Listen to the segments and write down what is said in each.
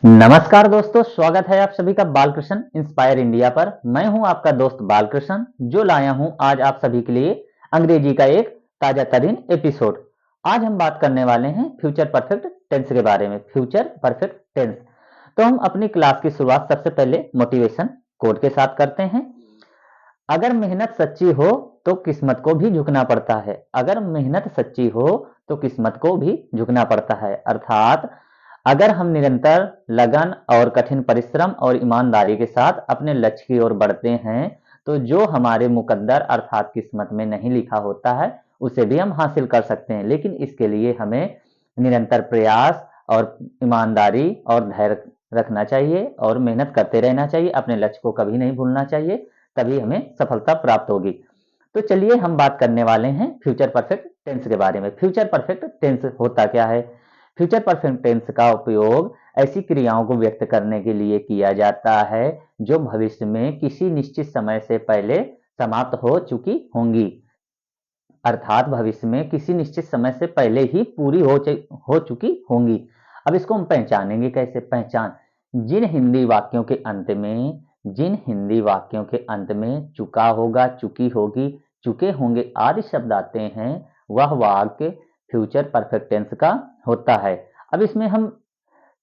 नमस्कार दोस्तों, स्वागत है आप सभी का बालकृष्ण इंस्पायर इंडिया पर। मैं हूं आपका दोस्त बालकृष्ण, जो लाया हूं आज आप सभी के लिए अंग्रेजी का एक ताजा तरीन एपिसोड। आज हम बात करने वाले हैं फ्यूचर परफेक्ट टेंस के बारे में। Future perfect tense. तो हम अपनी क्लास की शुरुआत सबसे पहले मोटिवेशन कोट के साथ करते हैं। अगर मेहनत सच्ची हो तो किस्मत को भी झुकना पड़ता है। अगर मेहनत सच्ची हो तो किस्मत को भी झुकना पड़ता है। अर्थात अगर हम निरंतर लगन और कठिन परिश्रम और ईमानदारी के साथ अपने लक्ष्य की ओर बढ़ते हैं तो जो हमारे मुकद्दर अर्थात किस्मत में नहीं लिखा होता है उसे भी हम हासिल कर सकते हैं। लेकिन इसके लिए हमें निरंतर प्रयास और ईमानदारी और धैर्य रखना चाहिए और मेहनत करते रहना चाहिए। अपने लक्ष्य को कभी नहीं भूलना चाहिए, तभी हमें सफलता प्राप्त होगी। तो चलिए हम बात करने वाले हैं फ्यूचर परफेक्ट टेंस के बारे में। फ्यूचर परफेक्ट टेंस होता क्या है? फ्यूचर परफेक्ट टेंस का उपयोग ऐसी क्रियाओं को व्यक्त करने के लिए किया जाता है जो भविष्य में किसी निश्चित समय से पहले समाप्त हो चुकी होंगी। अर्थात भविष्य में किसी निश्चित समय से पहले ही पूरी हो चुकी होंगी। अब इसको हम पहचानेंगे कैसे? पहचान, जिन हिंदी वाक्यों के अंत में चुका होगा, चुकी होगी, चुके होंगे आदि शब्द आते हैं, वह वाक्य फ्यूचर परफेक्ट टेंस का होता है। अब इसमें हम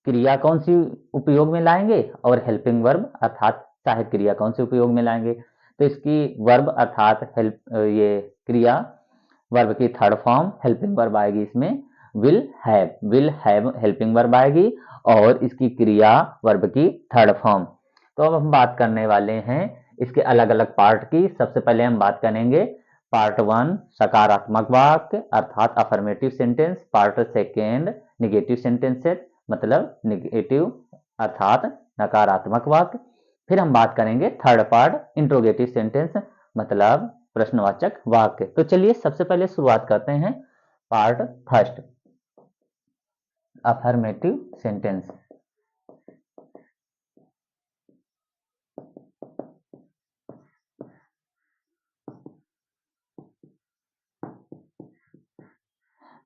क्रिया कौन सी उपयोग में लाएंगे और हेल्पिंग वर्ब अर्थात सहायक क्रिया कौन सी उपयोग में लाएंगे? तो इसकी वर्ब अर्थात हेल्प, ये क्रिया वर्ब की थर्ड फॉर्म हेल्पिंग वर्ब आएगी। इसमें विल हैव हेल्पिंग वर्ब आएगी और इसकी क्रिया वर्ब की थर्ड फॉर्म। तो अब हम बात करने वाले हैं इसके अलग अलग पार्ट की। सबसे पहले हम बात करेंगे पार्ट वन सकारात्मक वाक्य अर्थात affirmative sentence. Part second negative sentences मतलब निगेटिव अर्थात नकारात्मक वाक्य। फिर हम बात करेंगे थर्ड पार्ट इंट्रोगेटिव सेंटेंस मतलब प्रश्नवाचक वाक्य। तो चलिए सबसे पहले शुरुआत करते हैं पार्ट फर्स्ट अफर्मेटिव सेंटेंस।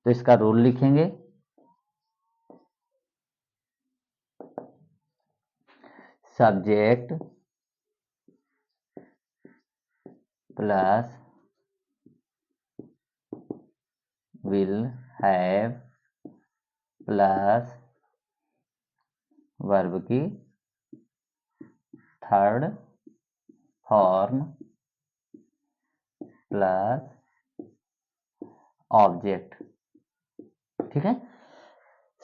तो इसका रूल लिखेंगे। Subject plus will have plus verb की थर्ड फॉर्म प्लस ऑब्जेक्ट। ठीक है,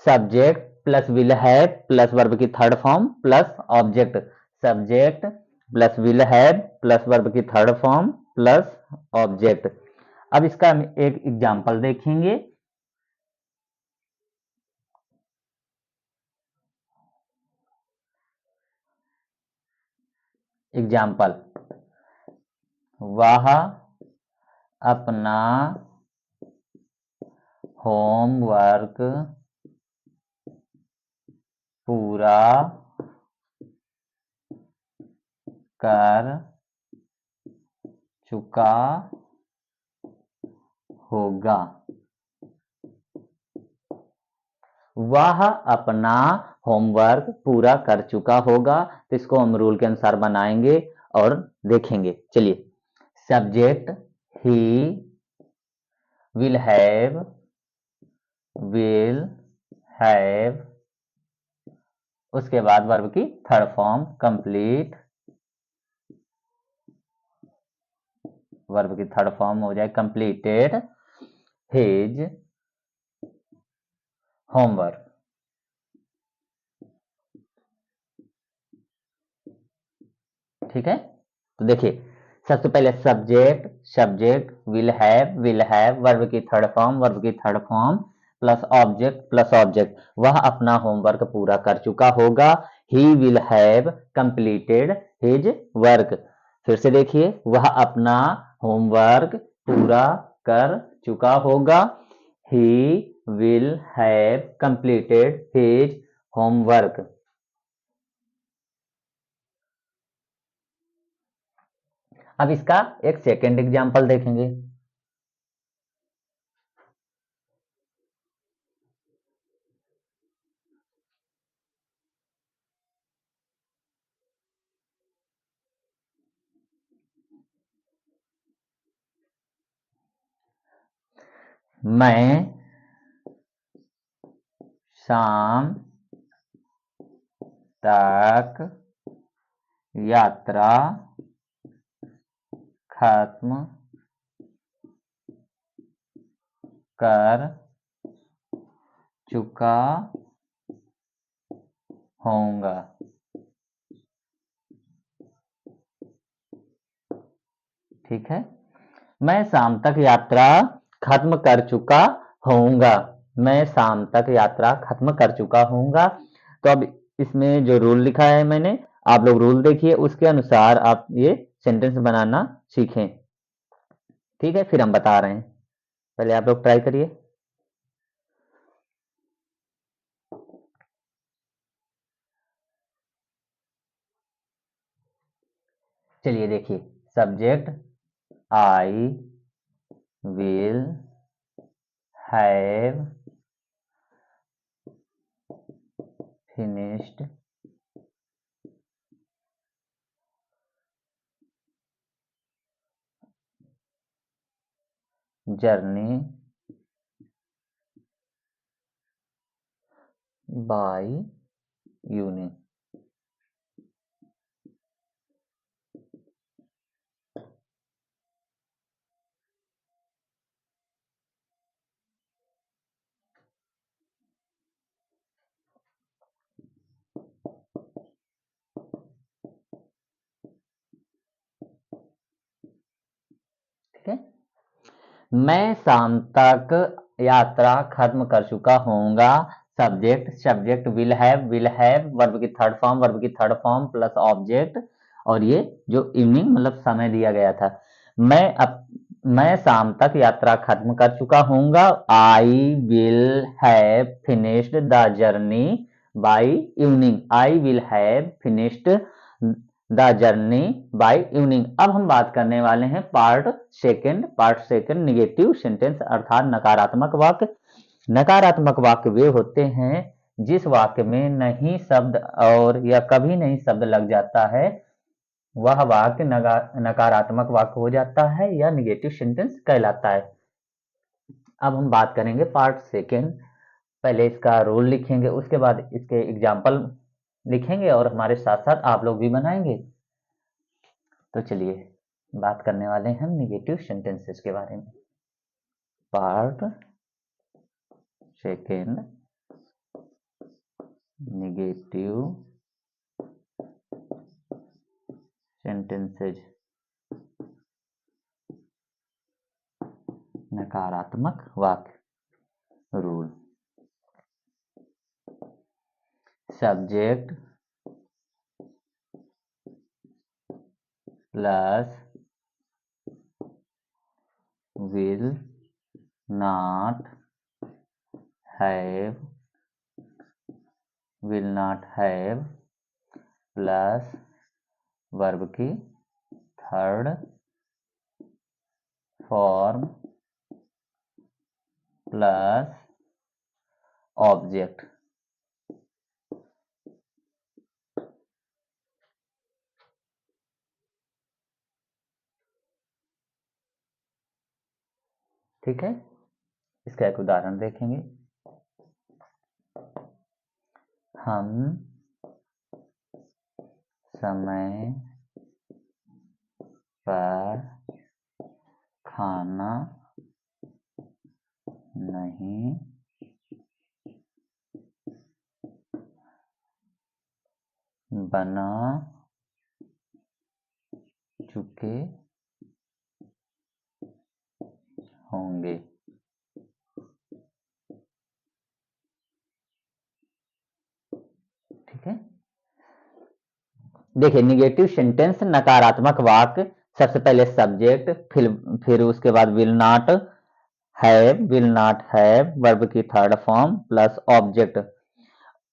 subject plus will have plus verb की third form plus object. Subject plus will have plus verb की third form plus object. अब इसका हम एक एग्जांपल देखेंगे। एग्जाम्पल, वह अपना होमवर्क पूरा कर चुका होगा। वह अपना होमवर्क पूरा कर चुका होगा। तो इसको हम रूल के अनुसार बनाएंगे और देखेंगे। चलिए, सब्जेक्ट ही विल हैव उसके बाद वर्ब की थर्ड फॉर्म कंप्लीट, वर्ब की थर्ड फॉर्म हो जाए कंप्लीटेड हिज होमवर्क। ठीक है, तो देखिए सबसे पहले सब्जेक्ट विल हैव वर्ब की थर्ड फॉर्म प्लस ऑब्जेक्ट। वह अपना होमवर्क पूरा कर चुका होगा। He will have completed his work. फिर से देखिए, वह अपना होमवर्क पूरा कर चुका होगा। He will have completed his homework. अब इसका एक सेकेंड एग्जाम्पल देखेंगे। मैं शाम तक यात्रा खत्म कर चुका होऊंगा। ठीक है, मैं शाम तक यात्रा खत्म कर चुका होऊंगा। मैं शाम तक यात्रा खत्म कर चुका होऊंगा। तो अब इसमें जो रूल लिखा है मैंने, आप लोग रूल देखिए, उसके अनुसार आप ये सेंटेंस बनाना सीखें। ठीक है, फिर हम बता रहे हैं, पहले आप लोग ट्राई करिए। चलिए देखिए, subject I will have finished journey by evening. ठीक है, मैं शाम तक यात्रा खत्म कर चुका होऊंगा। सब्जेक्ट विल हैव वर्ब की थर्ड फॉर्म प्लस ऑब्जेक्ट, और ये जो इवनिंग मतलब समय दिया गया था। मैं शाम तक यात्रा खत्म कर चुका होऊंगा। आई will have finished the journey by evening. I will have finished the journey by evening. अब हम बात करने वाले हैं पार्ट सेकंड निगेटिव सेंटेंस अर्थात नकारात्मक वाक्य। नकारात्मक वाक्य वे होते हैं जिस वाक्य में नहीं शब्द और या कभी नहीं शब्द लग जाता है, वह वाक्य नकारात्मक वाक्य हो जाता है या निगेटिव सेंटेंस कहलाता है। अब हम बात करेंगे पार्ट सेकंड। पहले इसका रूल लिखेंगे, उसके बाद इसके एग्जाम्पल लिखेंगे और हमारे साथ साथ आप लोग भी बनाएंगे। तो चलिए बात करने वाले हैं हम निगेटिव सेंटेंसेस के बारे में। पार्ट सेकंड निगेटिव सेंटेंसेज, नकारात्मक वाक्य rule. Subject plus will not have plus verb की थर्ड फॉर्म प्लस ऑब्जेक्ट। ठीक है, इसका एक उदाहरण देखेंगे। हम समय पर खाना नहीं बना चुके होंगे। ठीक है, देखिए निगेटिव सेंटेंस नकारात्मक वाक्य, सबसे पहले सब्जेक्ट, फिर उसके बाद विल नॉट हैव वर्ब की थर्ड फॉर्म प्लस ऑब्जेक्ट।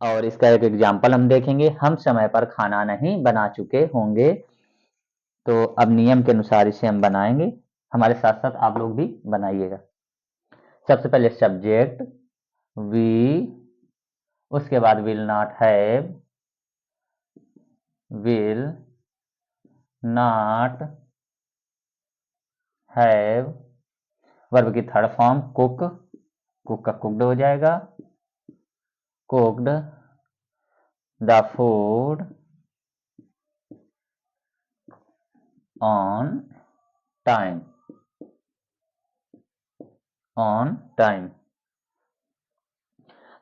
और इसका एक एग्जांपल हम देखेंगे, हम समय पर खाना नहीं बना चुके होंगे। तो अब नियम के अनुसार इसे हम बनाएंगे, हमारे साथ साथ आप लोग भी बनाइएगा। सबसे पहले सब्जेक्ट वी, उसके बाद will not have, will not have, verb की थर्ड फॉर्म कुक, कुक का कुकड हो जाएगा, cooked the food on time, on time.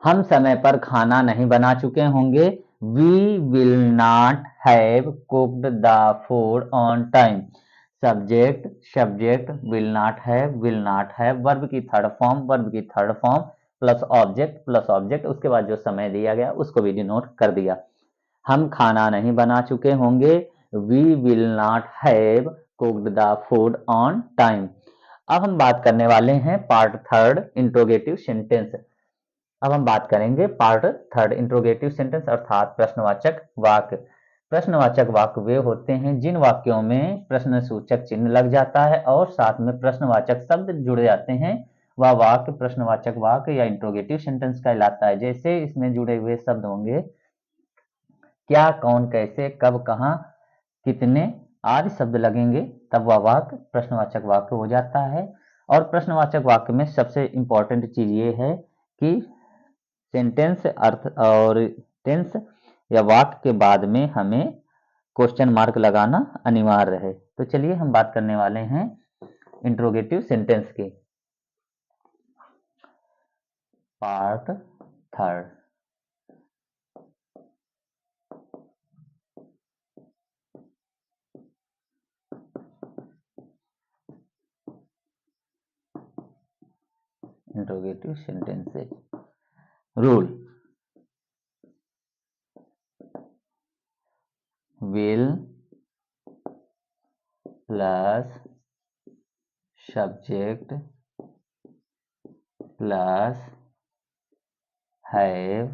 हम समय पर खाना नहीं बना चुके होंगे, we will not have cooked the food on time. Subject subject will not have, verb की थर्ड फॉर्म, वर्ब की थर्ड फॉर्म प्लस ऑब्जेक्ट, उसके बाद जो समय दिया गया उसको भी डिनोट कर दिया। हम खाना नहीं बना चुके होंगे, we will not have cooked the food on time. अब हम बात करने वाले हैं पार्ट थर्ड इंट्रोगेटिव सेंटेंस। अब हम बात करेंगे पार्ट थर्ड इंट्रोगेटिव सेंटेंस अर्थात प्रश्नवाचक वाक्य। प्रश्नवाचक वाक्य वे होते हैं जिन वाक्यों में प्रश्नसूचक चिन्ह लग जाता है और साथ में प्रश्नवाचक शब्द जुड़ जाते हैं, वह वाक्य प्रश्नवाचक वाक्य या इंट्रोगेटिव सेंटेंस कहलाता है। जैसे इसमें जुड़े हुए शब्द होंगे क्या, कौन, कैसे, कब, कहाँ, कितने आदि शब्द लगेंगे, तब वह वाक्य प्रश्नवाचक वाक्य हो जाता है। और प्रश्नवाचक वाक्य में सबसे इंपॉर्टेंट चीज ये है कि सेंटेंस अर्थ और टेंस या वाक्य के बाद में हमें क्वेश्चन मार्क लगाना अनिवार्य है। तो चलिए हम बात करने वाले हैं इंट्रोगेटिव सेंटेंस की। Part third. Interrogative sentences rule. Will plus subject plus have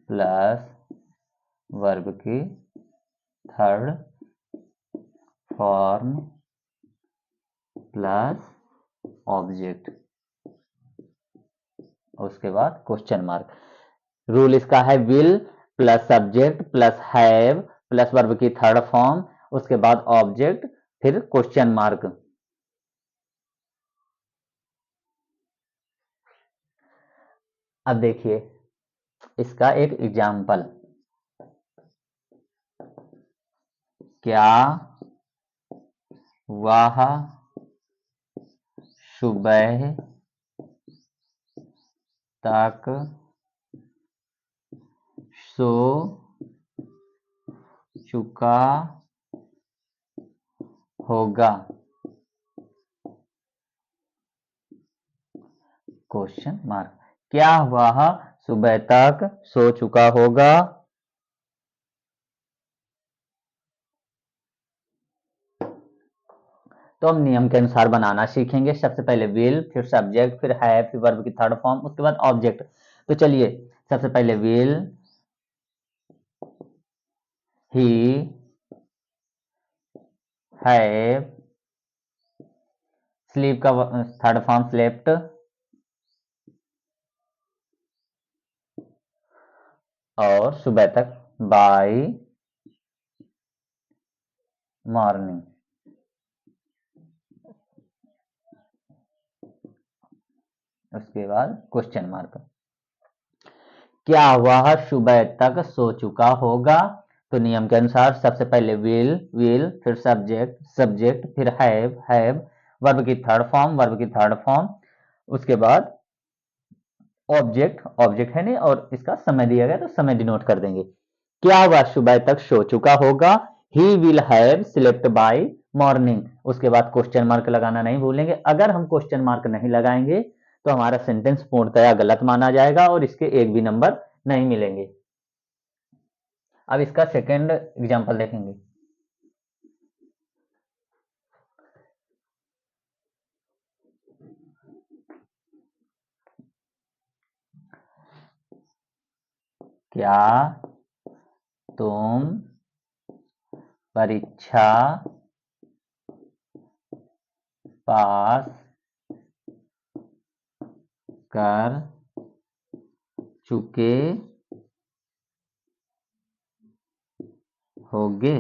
plus verb की थर्ड फॉर्म प्लस ऑब्जेक्ट, उसके बाद क्वेश्चन मार्क। रूल इसका है will plus subject plus have plus verb की थर्ड फॉर्म, उसके बाद ऑब्जेक्ट, फिर क्वेश्चन मार्क। अब देखिए इसका एक एग्जाम्पल। क्या वह सुबह तक सो चुका होगा? Question mark. क्या वह सुबह तक सो चुका होगा? तो हम नियम के अनुसार बनाना सीखेंगे। सबसे पहले विल, फिर सब्जेक्ट, फिर हैव, फिर वर्ब की थर्ड फॉर्म, उसके बाद ऑब्जेक्ट। तो चलिए सबसे पहले विल, ही हैव, स्लीप का थर्ड फॉर्म स्लेप्ट, और सुबह तक बाय मॉर्निंग। उसके बाद क्वेश्चन मार्क। क्या वह सुबह तक सो चुका होगा? तो नियम के अनुसार सबसे पहले विल, फिर सब्जेक्ट, फिर हैव, वर्ब की थर्ड फॉर्म, उसके बाद ऑब्जेक्ट है नहीं और इसका समय दिया गया तो समय डिनोट कर देंगे। क्या वह सुबह तक सो चुका होगा? He will have slept by morning. उसके बाद क्वेश्चन मार्क लगाना नहीं भूलेंगे। अगर हम क्वेश्चन मार्क नहीं लगाएंगे तो हमारा सेंटेंस पूर्णतया गलत माना जाएगा और इसके एक भी नंबर नहीं मिलेंगे। अब इसका सेकेंड एग्जाम्पल देखेंगे। क्या तुम परीक्षा पास कर चुके होगे?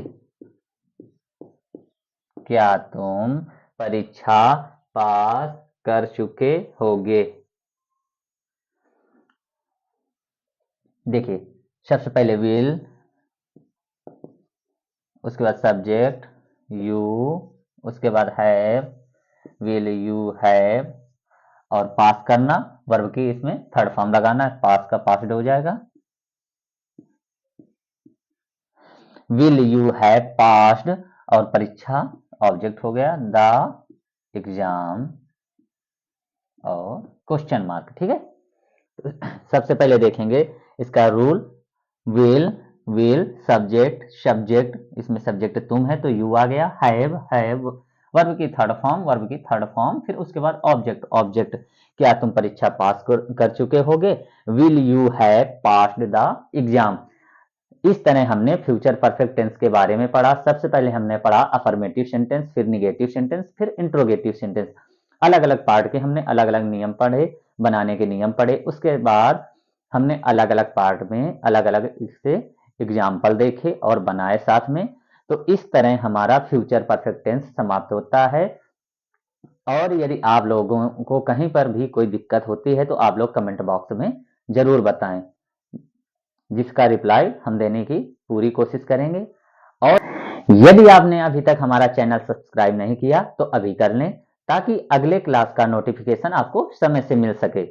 क्या तुम परीक्षा पास कर चुके होगे। देखिए, सबसे पहले विल, उसके बाद सब्जेक्ट यू, उसके बाद हैव, विल यू हैव, और पास करना वर्ब की इसमें थर्ड फॉर्म लगाना है, पास का पास्ड हो जाएगा। विल यू हैव पास्ड, और परीक्षा ऑब्जेक्ट हो गया, द एग्जाम और क्वेश्चन मार्क। ठीक है, सबसे पहले देखेंगे इसका रूल। विल सब्जेक्ट, सब्जेक्ट इसमें सब्जेक्ट तुम है तो यू आ गया। हैव वर्ब की थर्ड फॉर्म, वर्ब की थर्ड फॉर्म, फिर उसके बाद ऑब्जेक्ट, ऑब्जेक्ट क्या तुम परीक्षा पास कर चुके होगे। Will you have passed the exam. इस तरह हमने फ्यूचर परफेक्ट टेंस के बारे में पढ़ा। सबसे पहले हमने पढ़ा अफर्मेटिव सेंटेंस, फिर निगेटिव सेंटेंस, फिर इंट्रोगेटिव सेंटेंस। अलग अलग पार्ट के हमने अलग अलग नियम पढ़े, बनाने के नियम पढ़े। उसके बाद हमने अलग अलग पार्ट में अलग अलग इससे एग्जाम्पल देखे और बनाए साथ में। तो इस तरह हमारा फ्यूचर परफेक्ट टेंस समाप्त होता है। और यदि आप लोगों को कहीं पर भी कोई दिक्कत होती है तो आप लोग कमेंट बॉक्स में जरूर बताएं, जिसका रिप्लाई हम देने की पूरी कोशिश करेंगे। और यदि आपने अभी तक हमारा चैनल सब्सक्राइब नहीं किया तो अभी कर लें, ताकि अगले क्लास का नोटिफिकेशन आपको समय से मिल सके।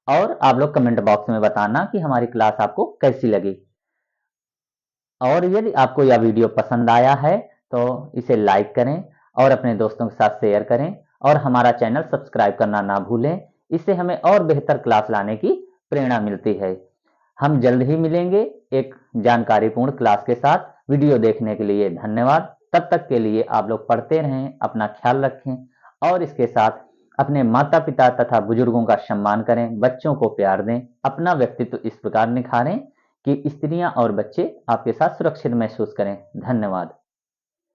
और आप लोग कमेंट बॉक्स में बताना कि हमारी क्लास आपको कैसी लगी। और यदि आपको यह वीडियो पसंद आया है तो इसे लाइक करें और अपने दोस्तों के साथ शेयर करें, और हमारा चैनल सब्सक्राइब करना ना भूलें। इससे हमें और बेहतर क्लास लाने की प्रेरणा मिलती है। हम जल्द ही मिलेंगे एक जानकारीपूर्ण क्लास के साथ। वीडियो देखने के लिए धन्यवाद। तब तक के लिए आप लोग पढ़ते रहें, अपना ख्याल रखें, और इसके साथ अपने माता पिता तथा बुजुर्गों का सम्मान करें, बच्चों को प्यार दें, अपना व्यक्तित्व इस प्रकार निखारें कि स्त्रियां और बच्चे आपके साथ सुरक्षित महसूस करें। धन्यवाद।